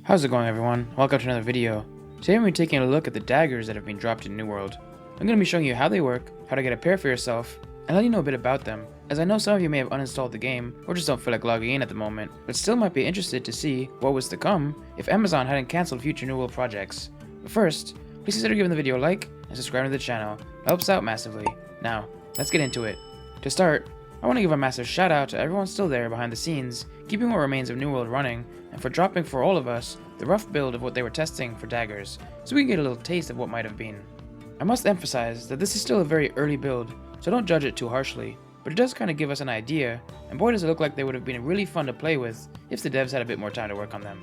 How's it going, everyone? Welcome to another video. Today I'm going to be taking a look at the daggers that have been dropped in New World. I'm going to be showing you how they work, how to get a pair for yourself, and let you know a bit about them, as I know some of you may have uninstalled the game or just don't feel like logging in at the moment, but still might be interested to see what was to come if Amazon hadn't cancelled future New World projects. But first, please consider giving the video a like and subscribing to the channel. It helps out massively. Now, let's get into it. To start, I want to give a massive shout out to everyone still there behind the scenes, keeping what remains of New World running, and for dropping for all of us the rough build of what they were testing for daggers, so we can get a little taste of what might have been. I must emphasize that this is still a very early build, so don't judge it too harshly, but it does kind of give us an idea, and boy does it look like they would have been really fun to play with if the devs had a bit more time to work on them.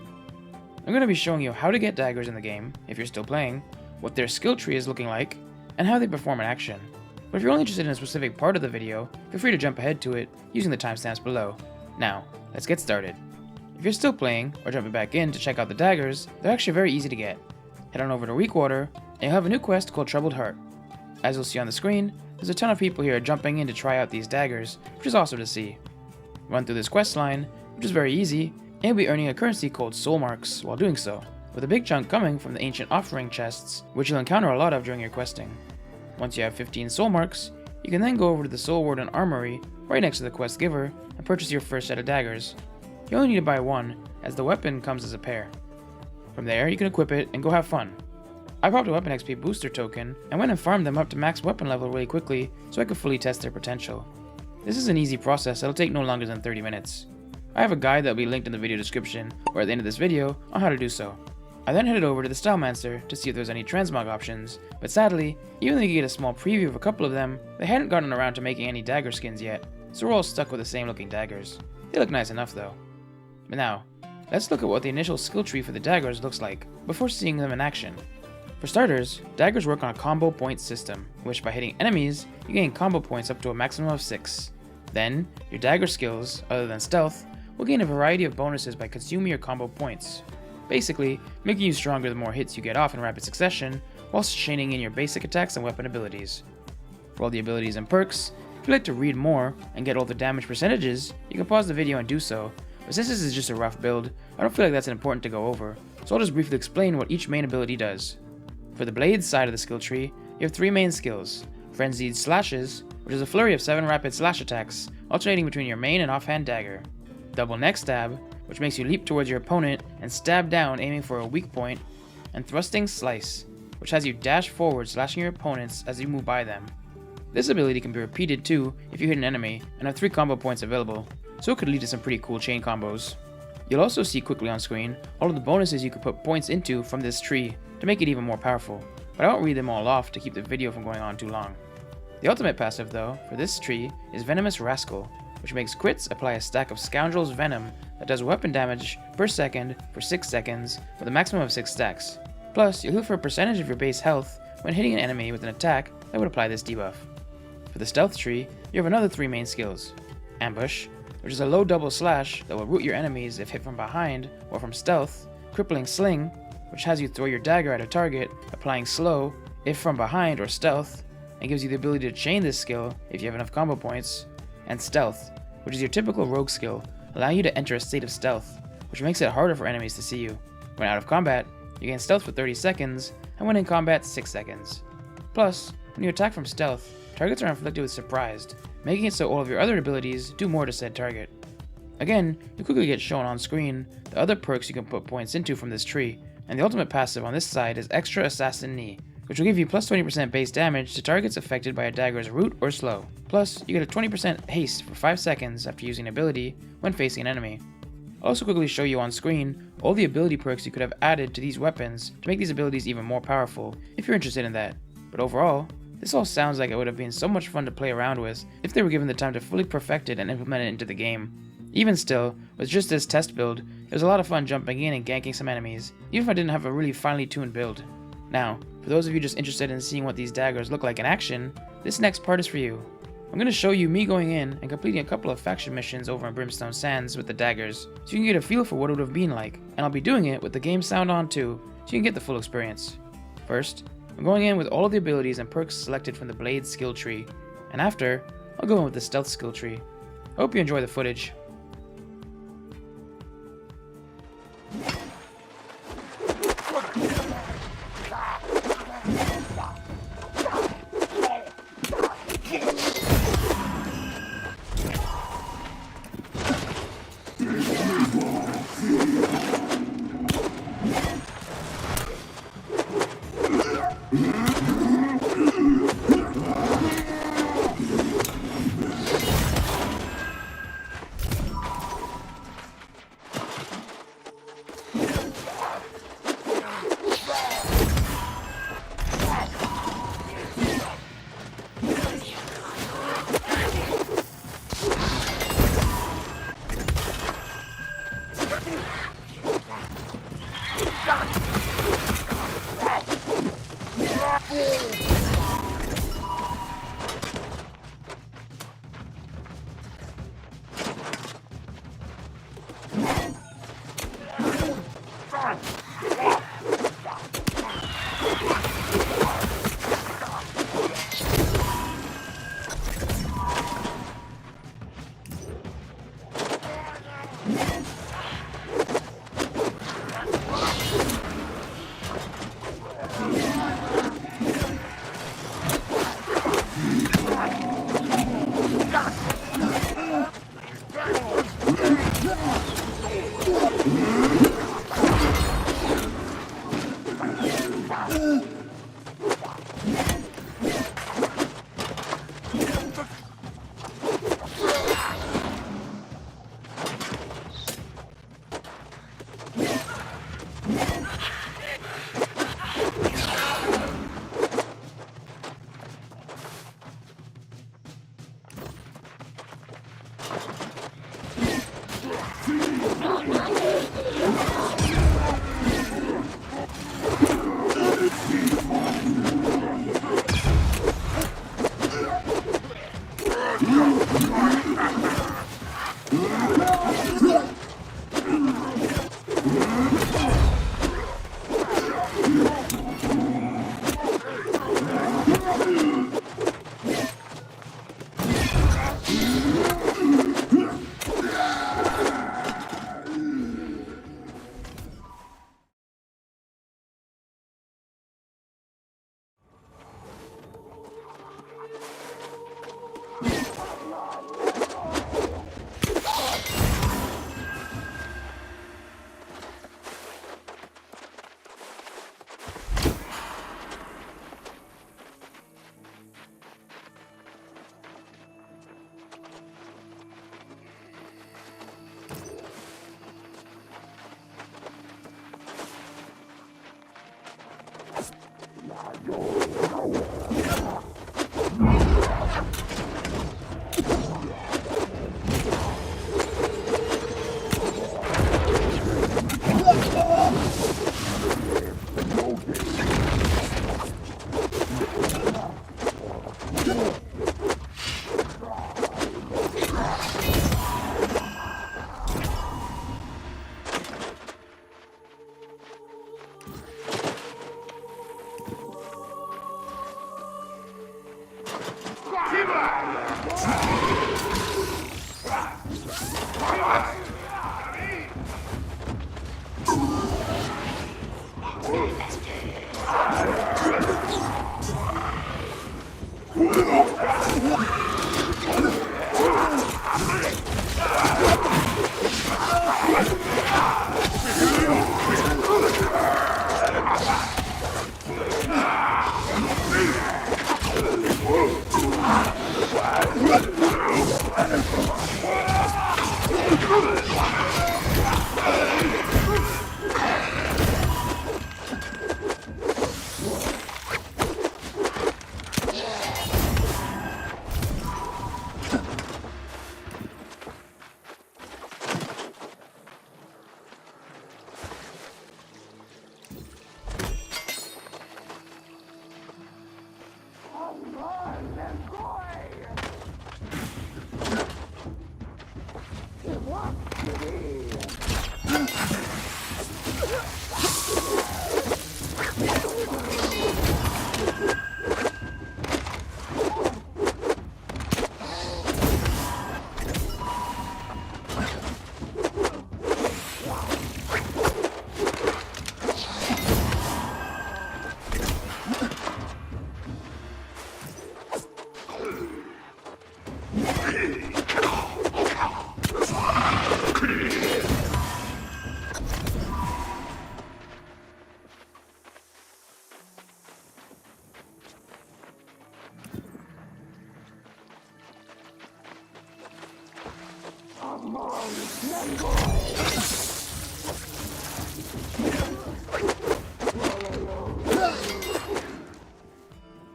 I'm going to be showing you how to get daggers in the game, if you're still playing, what their skill tree is looking like, and how they perform in action. But if you're only interested in a specific part of the video, feel free to jump ahead to it using the timestamps below. Now, let's get started. If you're still playing, or jumping back in to check out the daggers, they're actually very easy to get. Head on over to Weakwater, and you'll have a new quest called Troubled Heart. As you'll see on the screen, there's a ton of people here jumping in to try out these daggers, which is awesome to see. Run through this quest line, which is very easy, and you'll be earning a currency called Soul Marks while doing so, with a big chunk coming from the ancient offering chests, which you'll encounter a lot of during your questing. Once you have 15 Soul Marks, you can then go over to the Soul Warden Armory, right next to the quest giver, and purchase your first set of daggers. You only need to buy one, as the weapon comes as a pair. From there, you can equip it and go have fun. I popped a weapon XP booster token, and went and farmed them up to max weapon level really quickly so I could fully test their potential. This is an easy process that'll take no longer than 30 minutes. I have a guide that'll be linked in the video description or at the end of this video on how to do so. I then headed over to the Stylemancer to see if there's any transmog options, but sadly, even though you get a small preview of a couple of them, they hadn't gotten around to making any dagger skins yet, so we're all stuck with the same looking daggers. They look nice enough though. But now, let's look at what the initial skill tree for the daggers looks like, before seeing them in action. For starters, daggers work on a combo point system, which by hitting enemies, you gain combo points up to a maximum of 6. Then, your dagger skills, other than stealth, will gain a variety of bonuses by consuming your combo points. Basically, making you stronger the more hits you get off in rapid succession, whilst chaining in your basic attacks and weapon abilities. For all the abilities and perks, if you'd like to read more and get all the damage percentages, you can pause the video and do so, but since this is just a rough build, I don't feel like that's important to go over, so I'll just briefly explain what each main ability does. For the blades side of the skill tree, you have 3 main skills: Frenzied Slashes, which is a flurry of 7 rapid slash attacks, alternating between your main and offhand dagger; Double Neck Stab, which makes you leap towards your opponent and stab down aiming for a weak point; and Thrusting Slice, which has you dash forward slashing your opponents as you move by them. This ability can be repeated too if you hit an enemy, and have 3 combo points available, so it could lead to some pretty cool chain combos. You'll also see quickly on screen all of the bonuses you could put points into from this tree to make it even more powerful, but I won't read them all off to keep the video from going on too long. The ultimate passive though, for this tree, is Venomous Rascal, which makes crits apply a stack of Scoundrel's Venom that does weapon damage per second for 6 seconds with a maximum of 6 stacks. Plus, you'll heal for a percentage of your base health when hitting an enemy with an attack that would apply this debuff. For the stealth tree, you have another 3 main skills: Ambush, which is a low double slash that will root your enemies if hit from behind or from stealth; Crippling Sling, which has you throw your dagger at a target, applying slow if from behind or stealth, and gives you the ability to chain this skill if you have enough combo points; and Stealth, which is your typical rogue skill, allowing you to enter a state of stealth, which makes it harder for enemies to see you. When out of combat, you gain stealth for 30 seconds, and when in combat, 6 seconds. Plus, when you attack from stealth, targets are inflicted with surprised, making it so all of your other abilities do more to said target. Again, you quickly get shown on screen the other perks you can put points into from this tree, and the ultimate passive on this side is Extra Assassin Knee, which will give you plus 20% base damage to targets affected by a dagger's root or slow. Plus, you get a 20% haste for 5 seconds after using an ability when facing an enemy. I'll also quickly show you on screen all the ability perks you could have added to these weapons to make these abilities even more powerful, if you're interested in that. But overall, this all sounds like it would have been so much fun to play around with if they were given the time to fully perfect it and implement it into the game. Even still, with just this test build, it was a lot of fun jumping in and ganking some enemies, even if I didn't have a really finely tuned build. Now, for those of you just interested in seeing what these daggers look like in action, this next part is for you. I'm going to show you me going in and completing a couple of faction missions over in Brimstone Sands with the daggers, so you can get a feel for what it would have been like, and I'll be doing it with the game sound on too, so you can get the full experience. First, I'm going in with all of the abilities and perks selected from the Blade skill tree, and after, I'll go in with the Stealth skill tree. I hope you enjoy the footage.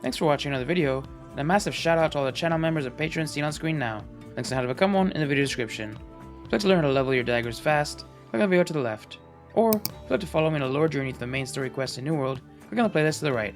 Thanks for watching another video, and a massive shout out to all the channel members and patrons seen on screen now. Links on how to become one in the video description. If you'd like to learn how to level your daggers fast, click on the video to the left. Or, if you'd like to follow me on a lore journey to the main story quest in New World, click on the playlist to the right.